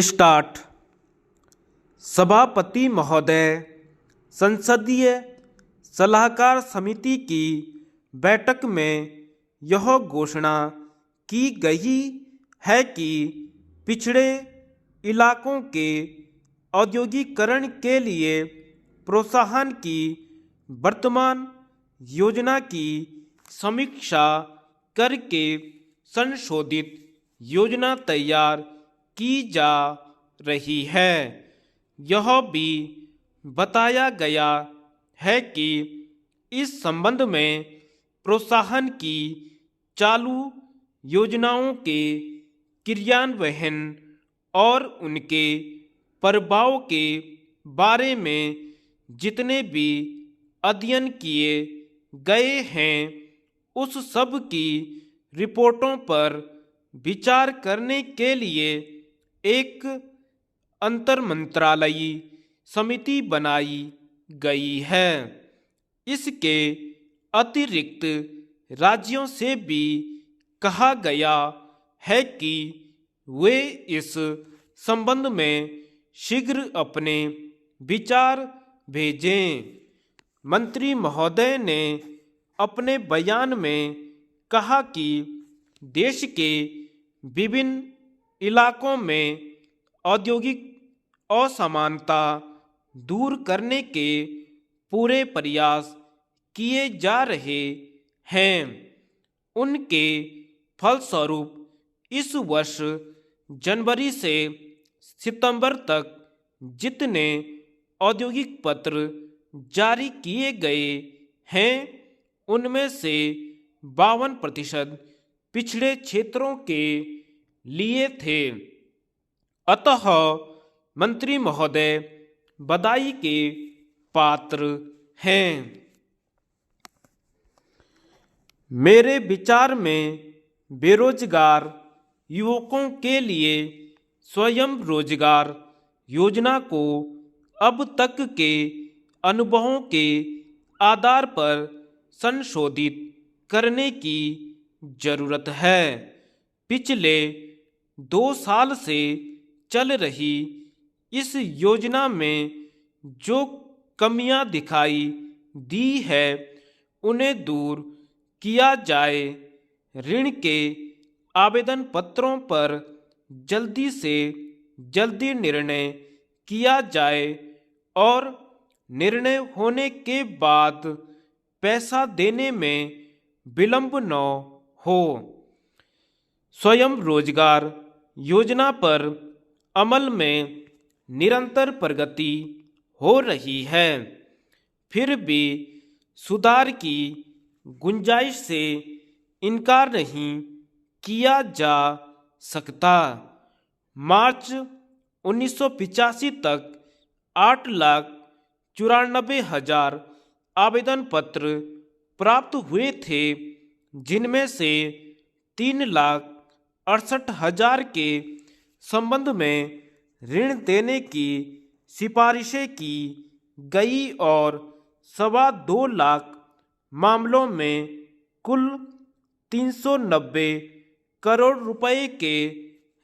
Start. सभापति महोदय, संसदीय सलाहकार समिति की बैठक में यह घोषणा की गई है कि पिछड़े इलाकों के औद्योगिकरण के लिए प्रोत्साहन की वर्तमान योजना की समीक्षा करके संशोधित योजना तैयार की जा रही है। यह भी बताया गया है कि इस संबंध में प्रोत्साहन की चालू योजनाओं के क्रियान्वयन और उनके प्रभाव के बारे में जितने भी अध्ययन किए गए हैं उस सब की रिपोर्टों पर विचार करने के लिए एक अंतरमंत्रालयी समिति बनाई गई है। इसके अतिरिक्त राज्यों से भी कहा गया है कि वे इस संबंध में शीघ्र अपने विचार भेजें। मंत्री महोदय ने अपने बयान में कहा कि देश के विभिन्न इलाकों में औद्योगिक असमानता दूर करने के पूरे प्रयास किए जा रहे हैं। उनके फलस्वरूप इस वर्ष जनवरी से सितंबर तक जितने औद्योगिक पत्र जारी किए गए हैं उनमें से 52% पिछड़े क्षेत्रों के लिए थे। अतः मंत्री महोदय बधाई के पात्र हैं। मेरे विचार में बेरोजगार युवकों के लिए स्वयं रोजगार योजना को अब तक के अनुभवों के आधार पर संशोधित करने की जरूरत है। पिछले 2 साल से चल रही इस योजना में जो कमियां दिखाई दी है उन्हें दूर किया जाए। ऋण के आवेदन पत्रों पर जल्दी से जल्दी निर्णय किया जाए और निर्णय होने के बाद पैसा देने में विलंब न हो। स्वयं रोजगार योजना पर अमल में निरंतर प्रगति हो रही है, फिर भी सुधार की गुंजाइश से इनकार नहीं किया जा सकता। मार्च 1985 तक 8,94,000 आवेदन पत्र प्राप्त हुए थे, जिनमें से 3,68,000 के संबंध में ऋण देने की सिफारिशें की गई और 2.25 लाख मामलों में कुल 390 करोड़ रुपए के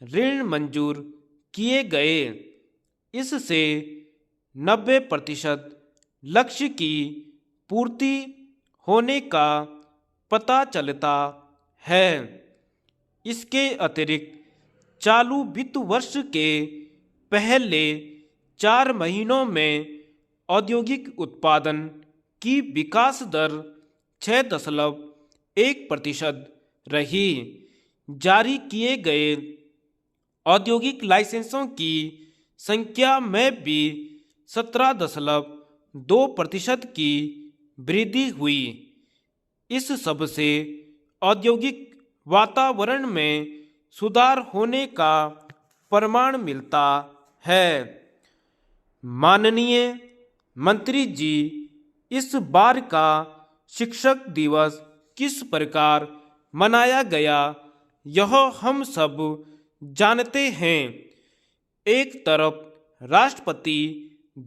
ऋण मंजूर किए गए। इससे 90% लक्ष्य की पूर्ति होने का पता चलता है। इसके अतिरिक्त चालू वित्त वर्ष के पहले 4 महीनों में औद्योगिक उत्पादन की विकास दर 6.1% रही। जारी किए गए औद्योगिक लाइसेंसों की संख्या में भी 17.2% की वृद्धि हुई। इस सब से औद्योगिक वातावरण में सुधार होने का प्रमाण मिलता है। माननीय मंत्री जी, इस बार का शिक्षक दिवस किस प्रकार मनाया गया यह हम सब जानते हैं। एक तरफ राष्ट्रपति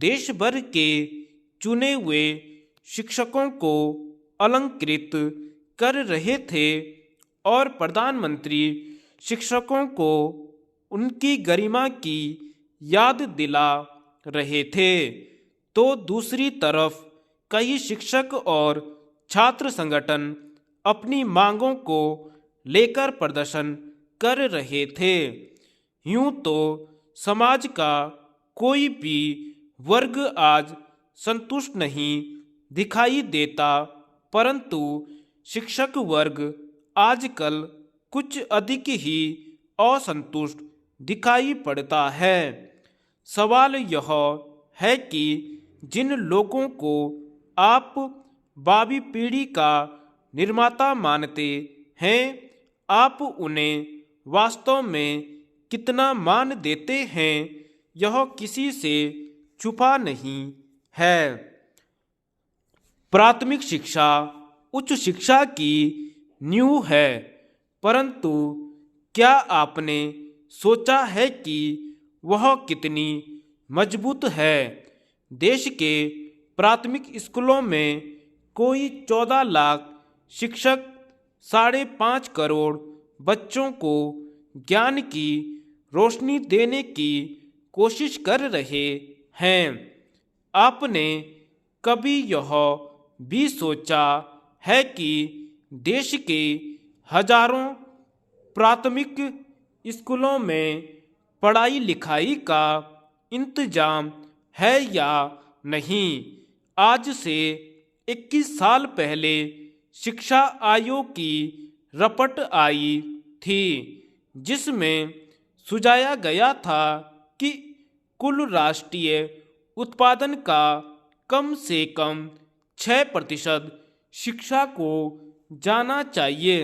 देश भर के चुने हुए शिक्षकों को अलंकृत कर रहे थे और प्रधानमंत्री शिक्षकों को उनकी गरिमा की याद दिला रहे थे, तो दूसरी तरफ कई शिक्षक और छात्र संगठन अपनी मांगों को लेकर प्रदर्शन कर रहे थे। यूं तो समाज का कोई भी वर्ग आज संतुष्ट नहीं दिखाई देता, परंतु शिक्षक वर्ग आजकल कुछ अधिक ही असंतुष्ट दिखाई पड़ता है। सवाल यह है कि जिन लोगों को आप भावी पीढ़ी का निर्माता मानते हैं, आप उन्हें वास्तव में कितना मान देते हैं, यह किसी से छुपा नहीं है। प्राथमिक शिक्षा उच्च शिक्षा की नींव है, परंतु क्या आपने सोचा है कि वह कितनी मजबूत है? देश के प्राथमिक स्कूलों में कोई 14 लाख शिक्षक 5.5 करोड़ बच्चों को ज्ञान की रोशनी देने की कोशिश कर रहे हैं। आपने कभी यह भी सोचा है कि देश के हजारों प्राथमिक स्कूलों में पढ़ाई लिखाई का इंतजाम है या नहीं? आज से 21 साल पहले शिक्षा आयोग की रिपोर्ट आई थी, जिसमें सुझाया गया था कि कुल राष्ट्रीय उत्पादन का कम से कम 6% शिक्षा को जाना चाहिए।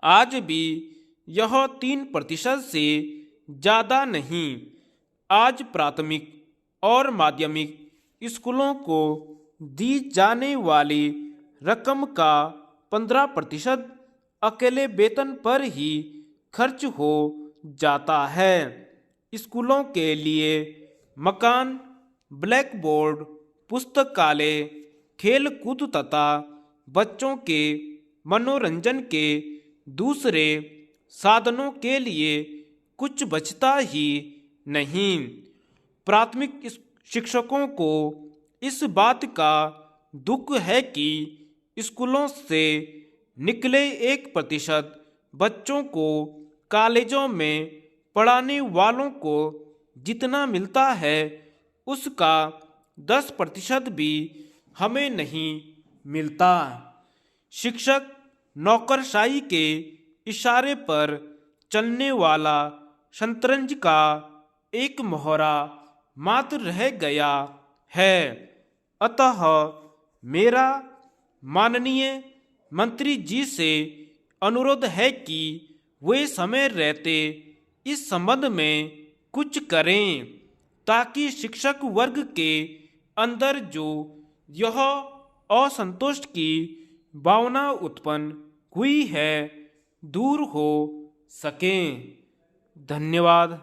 आज भी यह 3% से ज़्यादा नहीं। आज प्राथमिक और माध्यमिक स्कूलों को दी जाने वाली रकम का 15% अकेले वेतन पर ही खर्च हो जाता है। स्कूलों के लिए मकान, ब्लैक बोर्ड, पुस्तकालय, खेल कूद तथा बच्चों के मनोरंजन के दूसरे साधनों के लिए कुछ बचता ही नहीं। प्राथमिक शिक्षकों को इस बात का दुख है कि स्कूलों से निकले 1% बच्चों को कॉलेजों में पढ़ाने वालों को जितना मिलता है, उसका 10% भी हमें नहीं मिलता। शिक्षक नौकरशाही के इशारे पर चलने वाला शतरंज का एक मोहरा मात्र रह गया है। अतः मेरा माननीय मंत्री जी से अनुरोध है कि वे समय रहते इस संबंध में कुछ करें, ताकि शिक्षक वर्ग के अंदर जो यह असंतोष की भावना उत्पन्न हुई है, दूर हो सके। धन्यवाद।